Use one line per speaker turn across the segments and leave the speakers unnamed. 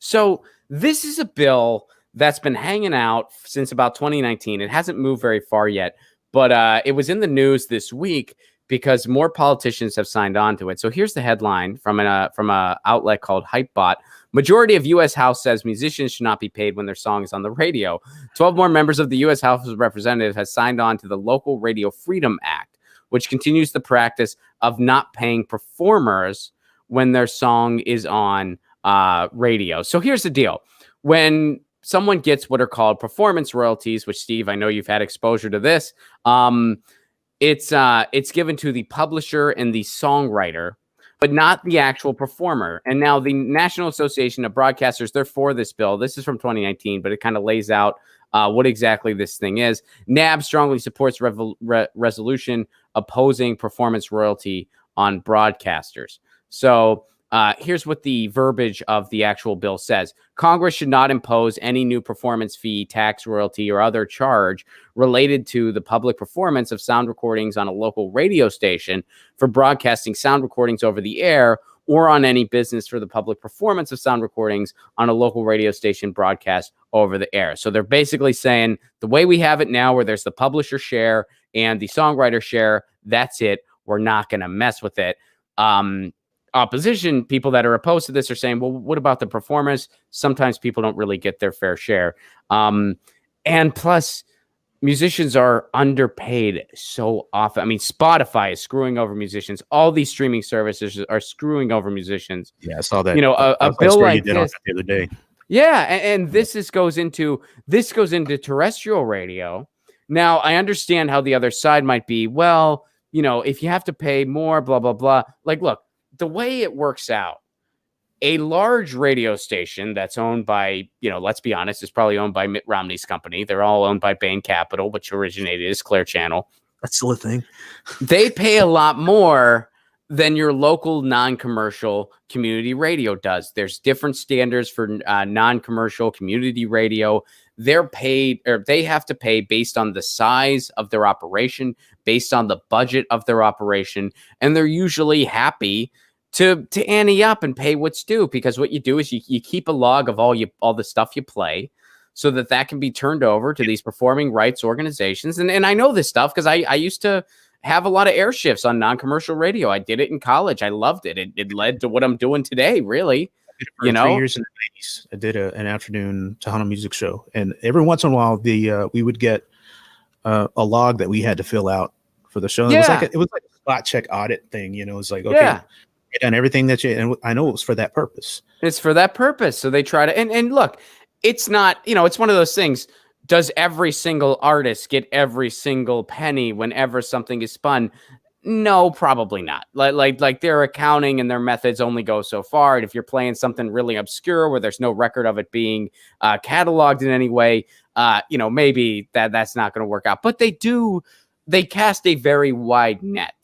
So this is a bill that's been hanging out since about 2019. It hasn't moved very far yet, but it was in the news this week because more politicians have signed on to it. So here's the headline from an outlet called Hypebot. Majority of U.S. House says musicians should not be paid when their song is on the radio. 12 more members of the U.S. House of Representatives has signed on to the Local Radio Freedom Act, which continues the practice of not paying performers when their song is on radio. So here's the deal. When someone gets what are called performance royalties, which, Steve, I know you've had exposure to this, it's given to the publisher and the songwriter, but not the actual performer. And now the National Association of Broadcasters, they're for this bill. This is from 2019, but it kind of lays out what exactly this thing is. NAB strongly supports resolution opposing performance royalty on broadcasters. So here's what the verbiage of the actual bill says. Congress should not impose any new performance fee, tax, royalty, or other charge related to the public performance of sound recordings on a local radio station for broadcasting sound recordings over the air, or on any business for the public performance of sound recordings on a local radio station broadcast over the air. So they're basically saying the way we have it now, where there's the publisher share and the songwriter share, that's it. We're not going to mess with it. Opposition, people that are opposed to this, are saying, well, what about the performers? Sometimes people don't really get their fair share. And plus, musicians are underpaid so often. I mean, Spotify is screwing over musicians. All these streaming services are screwing over musicians.
Yeah, I saw that.
You know, a bill like this
the other day.
Yeah, and this goes into terrestrial radio. Now, I understand how the other side might be. Well, you know, if you have to pay more, blah blah blah. Like, look, the way it works out, a large radio station that's owned by, you know, let's be honest, is probably owned by Mitt Romney's company. They're all owned by Bain Capital, which originated as Clear Channel.
That's still a thing.
They pay a lot more than your local non-commercial community radio does. There's different standards for non-commercial community radio. They're paid, or they have to pay based on the size of their operation, based on the budget of their operation, and they're usually happy to ante up and pay what's due, because what you do is you keep a log of all the stuff you play, so that can be turned over to these performing rights organizations. And I know this stuff because I used to have a lot of air shifts on non-commercial radio. I did it in college. I loved it. It led to what I'm doing today, really.
For 3 years in the 80s, I did an afternoon Tejano music show, and every once in a while, we would get a log that we had to fill out for the show.
Yeah.
It was like a spot check audit thing, you know. It was like, okay,
yeah,
and everything that you, and I know it was for that purpose.
It's for that purpose. So they try to, and look, it's not, you know, it's one of those things. Does every single artist get every single penny whenever something is spun? No, probably not. Like their accounting and their methods only go so far. And if you're playing something really obscure where there's no record of it being cataloged in any way, you know, maybe that's not going to work out. But they cast a very wide net.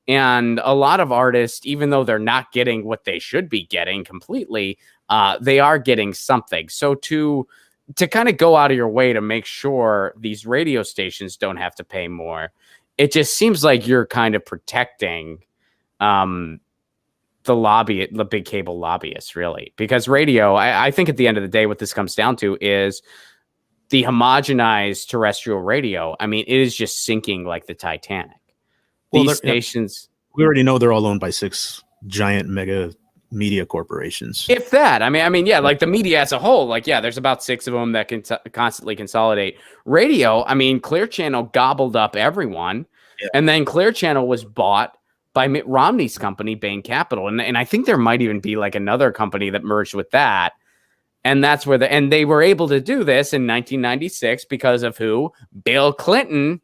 And a lot of artists, even though they're not getting what they should be getting completely, they are getting something. So to kind of go out of your way to make sure these radio stations don't have to pay more, it just seems like you're kind of protecting the big cable lobbyists, really. Because radio, I think at the end of the day, what this comes down to is the homogenized terrestrial radio. I mean, it is just sinking like the Titanic. These stations...
We already know they're all owned by 6 giant mega media corporations.
If that, I mean, yeah, like the media as a whole, like, yeah, there's about 6 of them that can constantly consolidate. Radio, I mean, Clear Channel gobbled up everyone. Yeah. And then Clear Channel was bought by Mitt Romney's company, Bain Capital. And I think there might even be like another company that merged with that. And that's where and they were able to do this in 1996 because of who? Bill Clinton,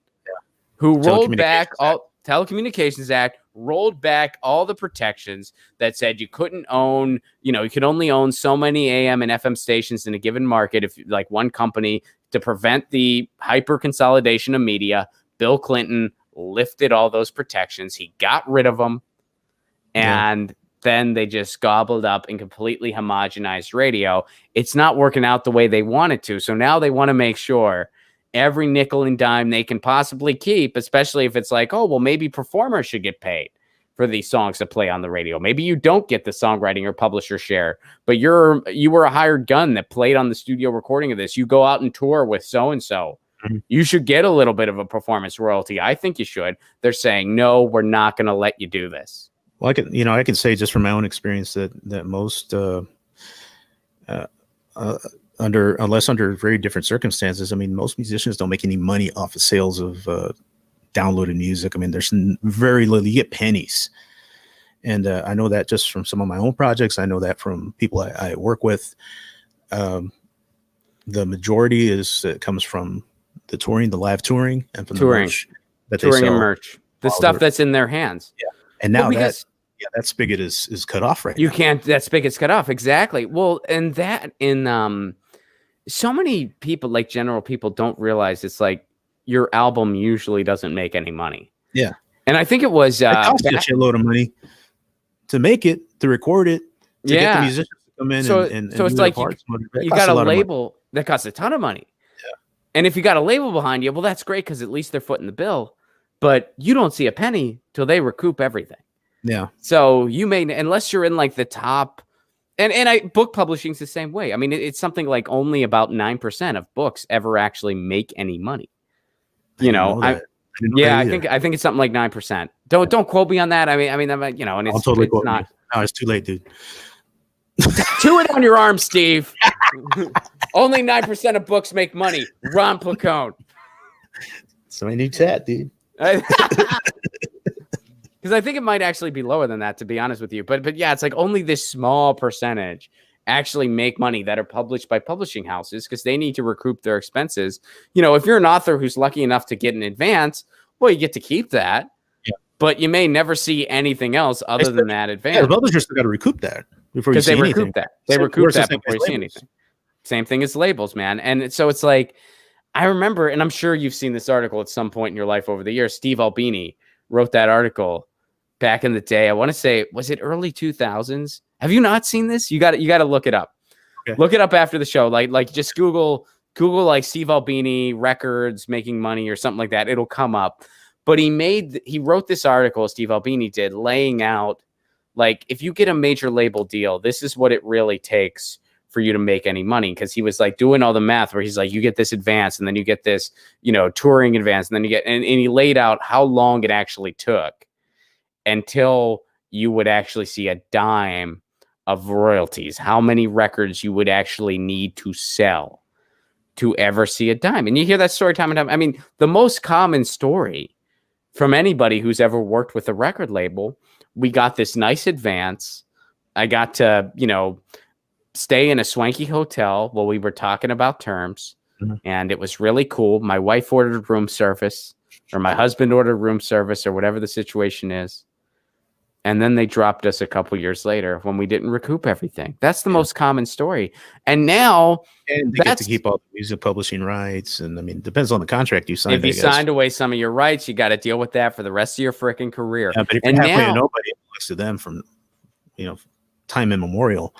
who rolled back all Telecommunications Act, rolled back all the protections that said you couldn't own, you know, you could only own so many AM and FM stations in a given market, if like one company, to prevent the hyper consolidation of media. Bill Clinton lifted all those protections. He got rid of them. And then they just gobbled up and completely homogenized radio. It's not working out the way they wanted to. So now they want to make sure every nickel and dime they can possibly keep, especially if it's like, oh, well, maybe performers should get paid. for these songs to play on the radio. Maybe you don't get the songwriting or publisher share, but you were a hired gun that played on the studio recording of this. You go out and tour with so-and-so. You should get a little bit of a performance royalty. I think you should. They're saying, no, we're not going to let you do this.
Well, I can say just from my own experience that most, unless under very different circumstances, I mean, most musicians don't make any money off of sales of downloaded music. I mean, there's very little. You get pennies, and I know that just from some of my own projects. I know that from people I work with. The majority comes from the touring, the live touring, and from
touring,
the merch that
touring
they sell,
and merch, the stuff that's in their hands.
Yeah, and now
that
spigot is cut off right
now. That spigot's cut off, exactly. Well, and that in so many people, like general people, don't realize it's like your album usually doesn't make any money.
Yeah,
and I think it was
it costs you a shitload of money to make it, to record it, to get the musicians to come in and
so it's like you got a label that costs a ton of money.
Yeah,
and if you got a label behind you, well, that's great because at least they're footing the bill. But you don't see a penny till they recoup everything.
Yeah.
So you may, unless you're in like the top, and book publishing's the same way. I mean, it's something like only about 9% of books ever actually make any money. I think it's something like 9%. Don't quote me on that. I mean, and it's
totally
it's not.
No, it's too late, dude.
Chew it on your arm, Steve. Only 9% of books make money. Ron Placone.
So I need chat, dude.
Because I think it might actually be lower than that, to be honest with you. But yeah, it's like only this small percentage actually make money that are published by publishing houses because they need to recoup their expenses. If you're an author who's lucky enough to get an advance, well, you get to keep that. Yeah. But you may never see anything else other than that advance.
Yeah, the publishers still got to recoup that before you see anything.
Because they recoup that. They recoup that before you see anything. Same thing as labels, man. And so it's like, I remember, and I'm sure you've seen this article at some point in your life over the years. Steve Albini wrote that article back in the day. I want to say, was it early 2000s? Have you not seen this? You got to look it up. Okay. Look it up after the show. Like just Google like Steve Albini records making money or something like that. It'll come up. But he wrote this article, Steve Albini did, laying out like if you get a major label deal, this is what it really takes for you to make any money. Because he was like doing all the math where he's like, you get this advance and then you get this, touring advance, and then you get and he laid out how long it actually took until you would actually see a dime of royalties, how many records you would actually need to sell to ever see a dime. And you hear that story time and time. I mean, the most common story from anybody who's ever worked with a record label, we got this nice advance. I got to, stay in a swanky hotel while we were talking about terms. Mm-hmm. And it was really cool. My wife ordered room service, or my husband ordered room service, or whatever the situation is. And then they dropped us a couple years later when we didn't recoup everything. That's the most common story. And now
they get to keep all the music publishing rights. And I mean, it depends on the contract you signed.
If you signed away some of your rights, you got to deal with that for the rest of your freaking career.
Yeah, but if you're halfway to nobody, it belongs to them from, time immemorial.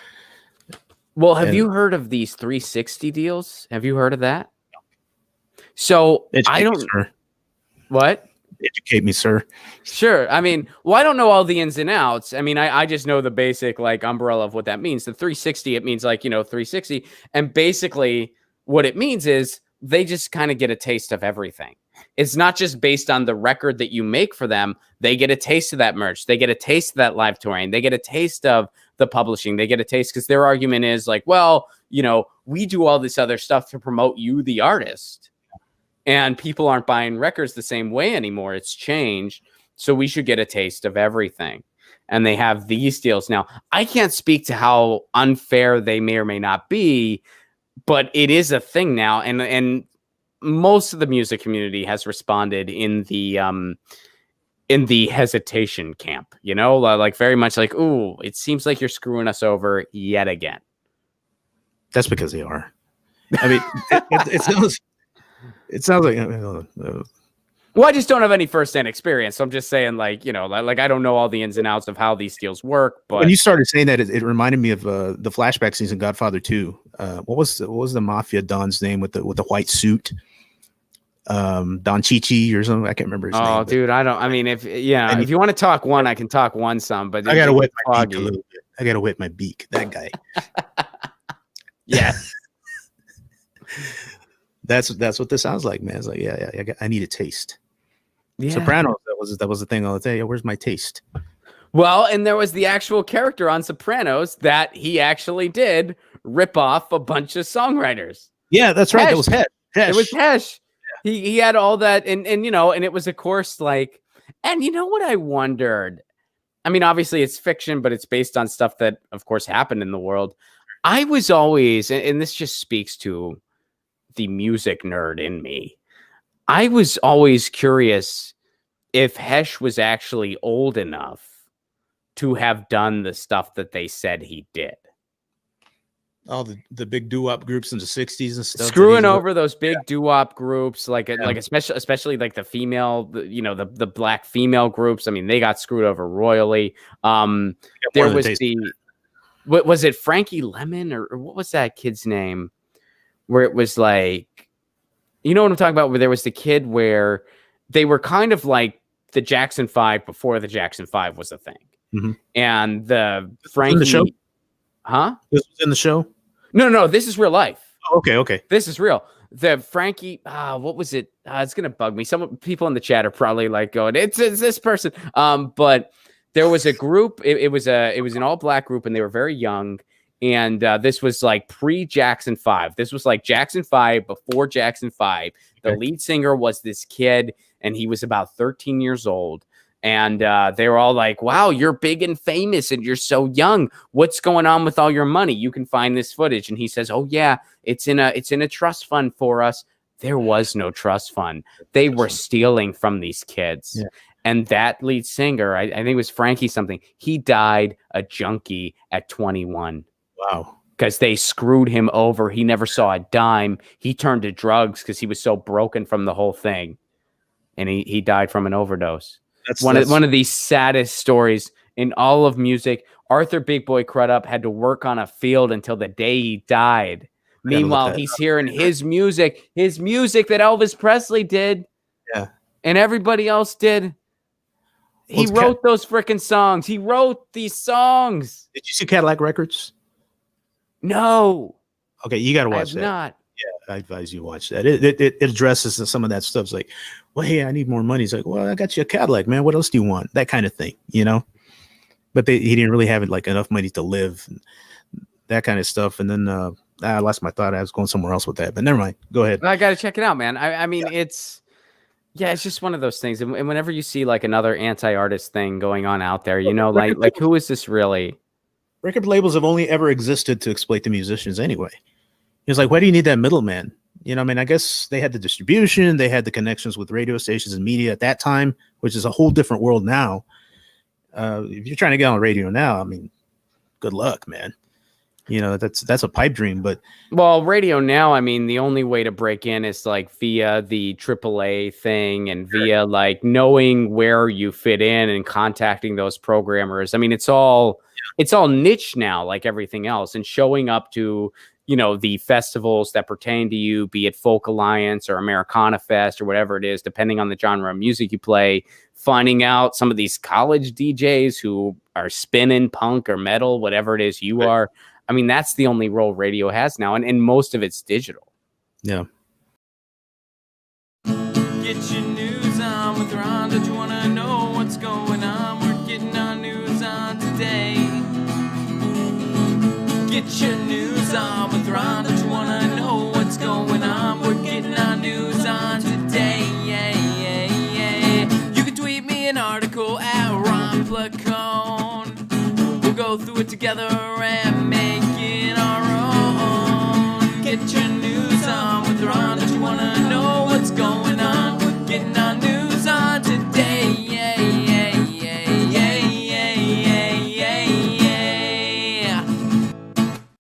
Well, have you heard of these 360 deals? Have you heard of that? So I don't. What?
Educate me, sir.
Sure. I mean, I don't know all the ins and outs. I mean, I just know the basic like umbrella of what that means. The 360, it means like, 360. And basically what it means is they just kind of get a taste of everything. It's not just based on the record that you make for them. They get a taste of that merch. They get a taste of that live touring. They get a taste of the publishing. They get a taste because their argument is like, well, we do all this other stuff to promote you, the artist. And people aren't buying records the same way anymore. It's changed. So we should get a taste of everything. And they have these deals. Now, I can't speak to how unfair they may or may not be, but it is a thing now. And most of the music community has responded in the hesitation camp, like very much like, ooh, it seems like you're screwing us over yet again.
That's because they are. I mean, it sounds like.
Well, I just don't have any firsthand experience. So I'm just saying, like I don't know all the ins and outs of how these deals work. But
when you started saying that, it reminded me of the flashback scenes in Godfather 2. What was the mafia don's name with the white suit? Don Chichi or something. I can't remember his name.
Oh, dude, I mean, if you want to talk one, I can talk one some, but
I gotta wet my beak a little bit. I gotta wet my beak. That guy.
Yeah.
That's what this sounds like, man. It's like, yeah, I need a taste.
Yeah.
Sopranos, that was the thing all the time. Where's my taste?
Well, and there was the actual character on Sopranos that he actually did rip off a bunch of songwriters.
Yeah, that's right.
Hesh.
That was Hesh.
It was Hesh. Yeah. He had all that, and and it was, of course, like, and you know what I wondered? I mean, obviously it's fiction, but it's based on stuff that, of course, happened in the world. I was always, and this just speaks to the music nerd in me, I was always curious if Hesh was actually old enough to have done the stuff that they said he did.
All the big doo-wop groups in the 60s and stuff.
Screwing over those big doo-wop groups, like especially like the female, the black female groups. I mean, they got screwed over royally. There was what was it, Frankie Lemon, or what was that kid's name? Where it was like, you know what I'm talking about? Where there was the kid where they were kind of like the Jackson 5 before the Jackson 5 was a thing.
Mm-hmm.
And the Frankie,
in the show?
Huh?
This was in the show?
No, this is real life.
Oh, okay.
This is real. The Frankie, what was it? It's gonna bug me. Some people in the chat are probably like going, it's this person. But there was a group. It was an all black group, and they were very young. And this was like pre-Jackson 5. This was like Jackson 5 before Jackson 5. The lead singer was this kid, and he was about 13 years old. And they were all like, wow, you're big and famous and you're so young. What's going on with all your money? You can find this footage. And he says, oh, yeah, it's in a trust fund for us. There was no trust fund. They were stealing from these kids. Yeah. And that lead singer, I think it was Frankie something, he died a junkie at 21.
Wow. Because
they screwed him over. He never saw a dime. He turned to drugs because he was so broken from the whole thing. And he died from an overdose. That's one of the saddest stories in all of music. Arthur Big Boy Crudup had to work on a field until the day he died. Meanwhile, he's hearing his music that Elvis Presley did.
Yeah.
And everybody else did. He wrote those freaking songs. He wrote these songs.
Did you see Cadillac Records?
No.
Okay, you got to watch that.
Not.
Yeah, I advise you watch that. It addresses some of that stuff. It's like, well, hey, I need more money. It's like, well, I got you a Cadillac, man. What else do you want? That kind of thing, But he didn't really have like enough money to live, that kind of stuff. And then I lost my thought. I was going somewhere else with that, but never mind. Go ahead.
I got to check it out, man. I mean, it's just one of those things. And whenever you see like another anti-artist thing going on out there, like who is this really?
Record labels have only ever existed to exploit the musicians anyway. It's like, why do you need that middleman? I guess they had the distribution, they had the connections with radio stations and media at that time, which is a whole different world now. If you're trying to get on the radio now, good luck, man. That's a pipe dream. But
radio now, the only way to break in is like via the AAA thing and via like knowing where you fit in and contacting those programmers. It's all niche now, like everything else, and showing up to the festivals that pertain to you, be it Folk Alliance or Americana Fest or whatever it is, depending on the genre of music you play, finding out some of these college DJs who are spinning punk or metal, whatever it is you are. That's the only role radio has now, and most of it's digital.
Yeah.
Get your news on with Ron. Don't you want to know what's going on? We're getting our news on today. Get your news on with Ron. Don't you want to know what's going on? We're getting our news on today. Yeah. You can tweet me an article at Ron Placone. We'll go through it together and make it our own. Get your